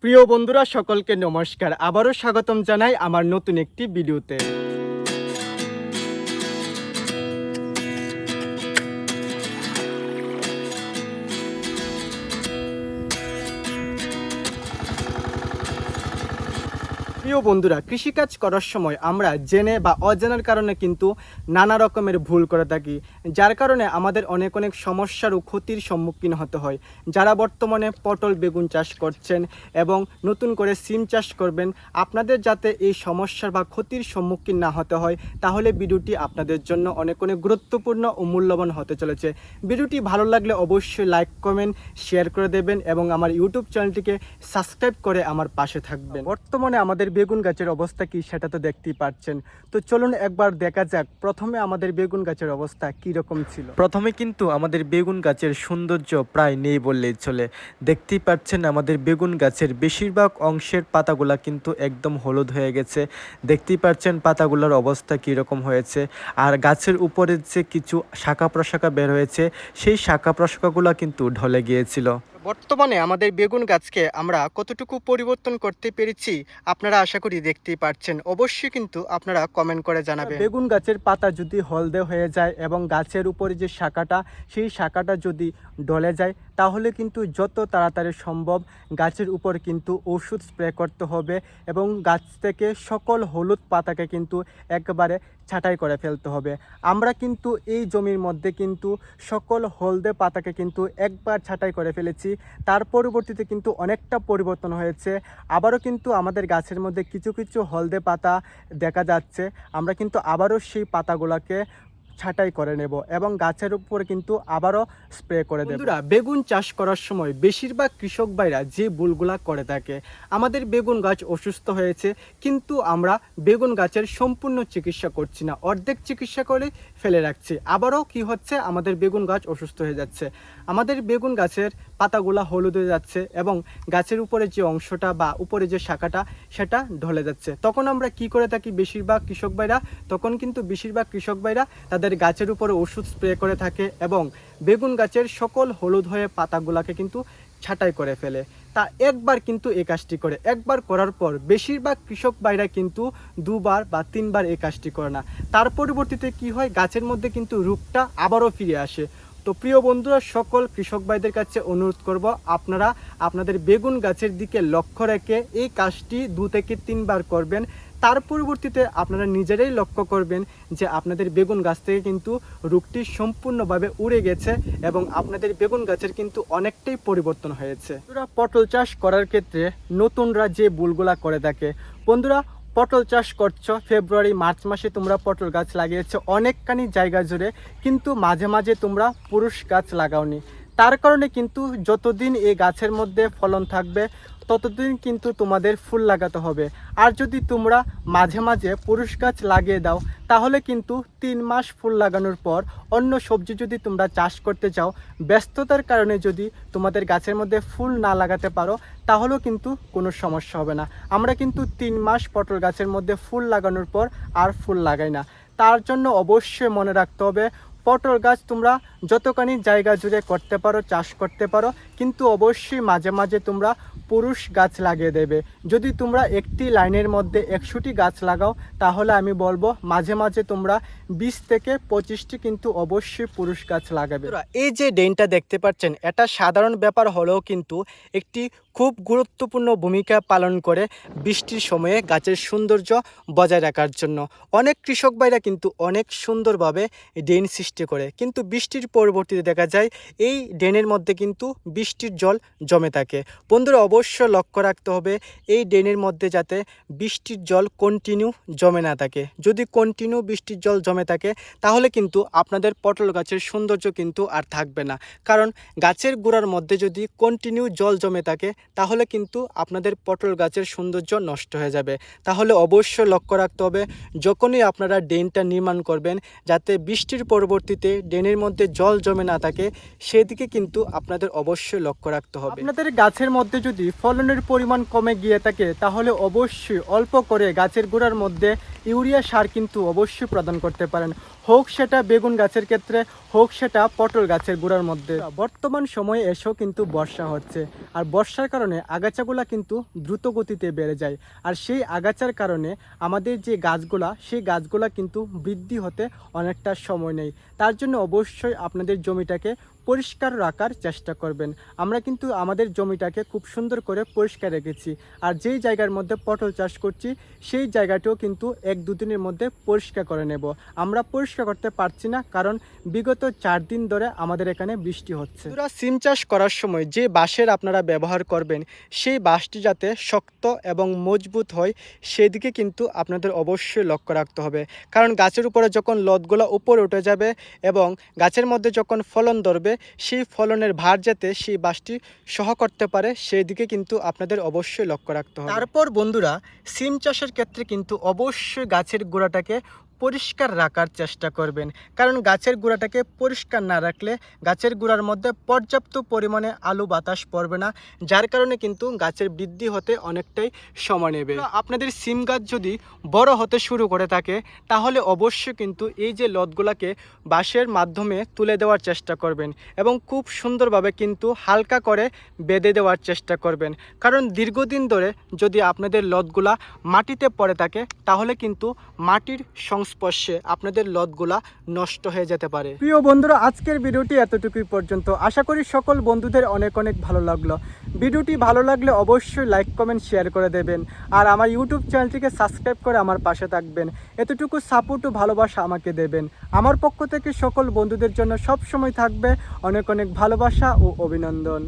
প্রিয় বন্ধুরা সকলকে নমস্কার, আবারও স্বাগতম জানাই আমার নতুন একটি ভিডিওতে। প্রিয় বন্ধুরা, কৃষিকাজ করার সময় আমরা জেনে বা অজানার কারণে কিন্তু নানা রকমের ভুল করে থাকি, যার কারণে আমাদের অনেক সমস্যার ও ক্ষতির সম্মুখীন হতে হয়। যারা বর্তমানে পটল বেগুন চাষ করছেন এবং নতুন করে সিম চাষ করবেন, আপনাদের যাতে এই সমস্যার বা ক্ষতির সম্মুখীন না হতে হয়, তাহলে ভিডিওটি আপনাদের জন্য অনেক গুরুত্বপূর্ণ ও মূল্যবান হতে চলেছে। ভিডিওটি ভালো লাগলে অবশ্যই লাইক কমেন্ট শেয়ার করে দেবেন এবং আমার ইউটিউব চ্যানেলটিকে সাবস্ক্রাইব করে আমার পাশে থাকবেন। বর্তমানে আমাদের বেগুন গাছের অবস্থা কি সেটা তো দেখতেই পাচ্ছেন। তো চলুন একবার দেখা যাক প্রথমে আমাদের বেগুন গাছের অবস্থা কি রকম ছিল। প্রথমে কিন্তু আমাদের বেগুন গাছের সৌন্দর্য প্রায় নেই বললেই চলে। দেখতেই পাচ্ছেন আমাদের বেগুন গাছের বেশিরভাগ অংশের পাতাগুলা কিন্তু একদম হলুদ হয়ে গেছে। দেখতেই পাচ্ছেন পাতাগুলোর অবস্থা কি রকম হয়েছে। আর গাছের উপরে যে কিছু শাখা প্রশাখা বের হয়েছে, সেই শাখা প্রশাখাগুলো কিন্তু ঢলে গিয়েছিল। বর্তমানে আমাদের বেগুন গাছকে আমরা কতটুকু পরিবর্তন করতে পেরেছি আপনারা আশা করি দেখতেই পাচ্ছেন। অবশ্যই কিন্তু আপনারা কমেন্ট করে জানাবেন। বেগুন গাছের পাতা যদি হলদে হয়ে যায় এবং গাছের উপরে যে শাখাটা, সেই শাখাটা যদি ডলে যায়, তাহলে কিন্তু যত তাড়াতাড়ি সম্ভব গাছের উপর কিন্তু ওষুধ স্প্রে করতে হবে এবং গাছ থেকে সকল হলুদ পাতাকে কিন্তু একেবারে ছাঁটাই করে ফেলতে হবে। আমরা কিন্তু এই জমির মধ্যে কিন্তু সকল হলদে পাতাকে কিন্তু একবার ছাঁটাই করে ফেলেছি। তার পরবর্তীতে কিন্তু অনেকটা পরিবর্তন হয়েছে। আবারও কিন্তু আমাদের গাছের মধ্যে কিছু হলদে পাতা দেখা যাচ্ছে। আমরা কিন্তু আবারও সেই পাতাগুলোকে ছাঁটাই করে নেব এবং গাছের উপর কিন্তু আবারও স্প্রে করে দেব। বন্ধুরা, বেগুন চাষ করার সময় বেশিরভাগ কৃষক ভাইরা যে ভুলগুলা করে থাকে, আমাদের বেগুন গাছ অসুস্থ হয়েছে কিন্তু আমরা বেগুন গাছের সম্পূর্ণ চিকিৎসা করছি না, অর্ধেক চিকিৎসা করে ফেলে রাখছি। আবারও কি হচ্ছে, আমাদের বেগুন গাছ অসুস্থ হয়ে যাচ্ছে। আমাদের বেগুন গাছের পাতাগুলা হলুদ হয়ে যাচ্ছে এবং গাছের উপরে যে অংশটা বা উপরে যে শাখাটা সেটা ঢলে যাচ্ছে। তখন আমরা কি করে থাকি বেশিরভাগ কৃষক ভাইরা, বেশিরভাগ কৃষক ভাইরা তাদের গাছের উপরে ওষুধ স্প্রে করে থাকে এবং বেগুন গাছের সকল হলুদ হয়ে পাতাগুলাকে কিন্তু ছাঁটাই করে ফেলে। তা একবার কিন্তু এই কাজটি করে, একবার করার পর বেশিরভাগ কৃষক ভাইরা কিন্তু দুবার বা তিনবার এই কাজটি করে না। তার পরিবর্তীতে কি হয়, গাছের মধ্যে কিন্তু রোগটা আবারও ফিরে আসে। তো প্রিয় বন্ধুরা, সকল কৃষক ভাইদের কাছে অনুরোধ করব, আপনারা আপনাদের বেগুন গাছের দিকে লক্ষ্য রেখে এই কাজটি 2 থেকে 3 বার করবেন। তার পরিবর্তীতে আপনারা নিজেরাই লক্ষ্য করবেন যে আপনাদের বেগুন গাছ থেকে কিন্তু রোগটি সম্পূর্ণভাবে উড়ে গেছে এবং আপনাদের বেগুন গাছের কিন্তু অনেকটাই পরিবর্তন হয়েছে। বন্ধুরা, পটল চাষ করার ক্ষেত্রে নতুনরা যে ভুলগুলা করে থাকে, বন্ধুরা পটল চাষ করছো ফেব্রুয়ারি মার্চ মাসে, তোমরা পটল গাছ লাগিয়েছো অনেকখানি জায়গা জুড়ে, কিন্তু মাঝে মাঝে তোমরা পুরুষ গাছ লাগাওনি। তার কারণে কিন্তু যতদিন এই গাছের মধ্যে ফলন থাকবে ততদিন কিন্তু তোমাদের ফুল লাগাতে হবে। আর যদি তোমরা মাঝে মাঝে পুরুষ গাছ লাগিয়ে দাও, তাহলে কিন্তু 3 মাস ফুল লাগানোর পর অন্য সবজি যদি তোমরা চাষ করতে চাও, ব্যস্ততার কারণে যদি তোমাদের গাছের মধ্যে ফুল না লাগাতে পারো, তাহলেও কিন্তু কোনো সমস্যা হবে না। আমরা কিন্তু 3 মাস পটল গাছের মধ্যে ফুল লাগানোর পর আর ফুল লাগাই না। তার জন্য অবশ্যই মনে রাখতে হবে, পটল গাছ তোমরা যতখানি জায়গা জুড়ে করতে পারো, চাষ করতে পারো, কিন্তু অবশ্যই মাঝে মাঝে তোমরা পুরুষ গাছ লাগিয়ে দেবে। যদি তোমরা একটি লাইনের মধ্যে 100টি গাছ লাগাও, তাহলে আমি বলবো মাঝে মাঝে তোমরা 20 থেকে 25টি কিন্তু অবশ্যই পুরুষ গাছ লাগাবে। এই যে ড্রেনটা দেখতে পাচ্ছেন, এটা সাধারণ ব্যাপার হলেও কিন্তু একটি খুব গুরুত্বপূর্ণ ভূমিকা পালন করে বৃষ্টির সময়ে গাছের সৌন্দর্য বজায় রাখার জন্য। অনেক কৃষক ভাইরা কিন্তু অনেক সুন্দরভাবে ড্রেন সৃষ্টি করে, কিন্তু বৃষ্টির পরবর্তীতে দেখা যায় এই ড্রেনের মধ্যে কিন্তু বৃষ্টির জল জমে থাকে। বন্ধুরা, অবশ্যই লক্ষ্য রাখতে হবে এই ড্রেনের মধ্যে যাতে বৃষ্টির জল কন্টিনিউ জমে না থাকে। যদি কন্টিনিউ বৃষ্টির জল জমে থাকে, তাহলে কিন্তু আপনাদের পটল গাছের সৌন্দর্য কিন্তু আর থাকবে না। কারণ গাছের গোড়ার মধ্যে যদি কন্টিনিউ জল জমে থাকে, তাহলে কিন্তু আপনাদের পটল গাছের সৌন্দর্য নষ্ট হয়ে যাবে। তাহলে অবশ্যই লক্ষ্য রাখতে হবে, যখনই আপনারা ড্রেনটা নির্মাণ করবেন, যাতে বৃষ্টির পরবর্তীতে ড্রেনের মধ্যে জল জমে না থাকে, সেদিকে কিন্তু আপনাদের অবশ্যই লক্ষ্য রাখতে হবে। আপনাদের গাছের মধ্যে যদি ফলনের পরিমাণ কমে গিয়ে থাকে, তাহলে অবশ্যই অল্প করে গাছের গোড়ার মধ্যে ইউরিয়া সার কিন্তু অবশ্যই প্রদান করতে পারেন। হোক সেটা বেগুন গাছের ক্ষেত্রে, হোক সেটা পটল গাছের গোড়ার মধ্যে। বর্তমান সময়ে এসেও কিন্তু বর্ষা হচ্ছে, আর বর্ষার কারণে আগাছাগুলা কিন্তু দ্রুত গতিতে বেড়ে যায়। আর সেই আগাছার কারণে আমাদের যে গাছগুলা, সেই গাছগুলা কিন্তু বৃদ্ধি হতে অনেকটা সময় নেই। তার জন্য অবশ্যই আপনাদের জমিটাকে পরিষ্কার রাখার চেষ্টা করবেন। আমরা কিন্তু আমাদের জমিটাকে খুব সুন্দর করে পরিষ্কার রেখেছি, আর যেই জায়গার মধ্যে পটল চাষ করছি সেই জায়গাটিও কিন্তু 1-2 দিনের মধ্যে পরিষ্কার করে নেব। আমরা পরিষ্কার করতে পারছি না, কারণ বিগত 4 দিন ধরে আমাদের এখানে বৃষ্টি হচ্ছে। সিম চাষ করার সময় যে বাঁশের আপনারা ব্যবহার করবেন, সেই বাঁশটি যাতে শক্ত এবং মজবুত হয় সেদিকে কিন্তু আপনাদের অবশ্যই লক্ষ্য রাখতে হবে। কারণ গাছের উপরে যখন লতগুলো উপরে উঠে যাবে এবং গাছের মধ্যে যখন ফলন ধরবে, সেই ফলনের ভার যাতে সেই বাঁশটি সহ করতে পারে সেই দিকে কিন্তু আপনাদের অবশ্যই লক্ষ্য রাখতে হবে। তারপর বন্ধুরা, সিম চাষের ক্ষেত্রে কিন্তু অবশ্যই গাছের গোড়াটাকে পরিষ্কার রাখার চেষ্টা করবেন, কারণ গাছের গোড়াটাকে পরিষ্কার না রাখলে গাছের গোড়ার মধ্যে পর্যাপ্ত পরিমাণে আলো বাতাস পড়বে না, যার কারণে কিন্তু গাছের বৃদ্ধি হতে অনেকটাই সময় নেবে। আপনাদের সিম গাছ যদি বড় হতে শুরু করে থাকে, তাহলে অবশ্যই কিন্তু এই যে লতগুলাকে বাঁশের মাধ্যমে তুলে দেওয়ার চেষ্টা করবেন এবং খুব সুন্দরভাবে কিন্তু হালকা করে বেঁধে দেওয়ার চেষ্টা করবেন। কারণ দীর্ঘদিন ধরে যদি আপনাদের লতগুলা মাটিতে পড়ে থাকে, তাহলে কিন্তু মাটির সংস্পর্শে আপনাদের লতগুলা নষ্ট হয়ে যেতে পারে। প্রিয় বন্ধুরা, আজকের ভিডিওটি এতটুকুই পর্যন্ত। আশা করি সকল বন্ধুদের অনেক অনেক ভালো লাগলো। ভিডিওটি ভালো লাগলে অবশ্যই লাইক কমেন্ট শেয়ার করে দেবেন, আর আমার ইউটিউব চ্যানেলটিকে সাবস্ক্রাইব করে আমার পাশে থাকবেন। এতটুকু সাপোর্ট ও ভালোবাসা আমাকে দেবেন। আমার পক্ষ থেকে সকল বন্ধুদের জন্য সব সময় থাকবে অনেক অনেক ভালোবাসা ও অভিনন্দন।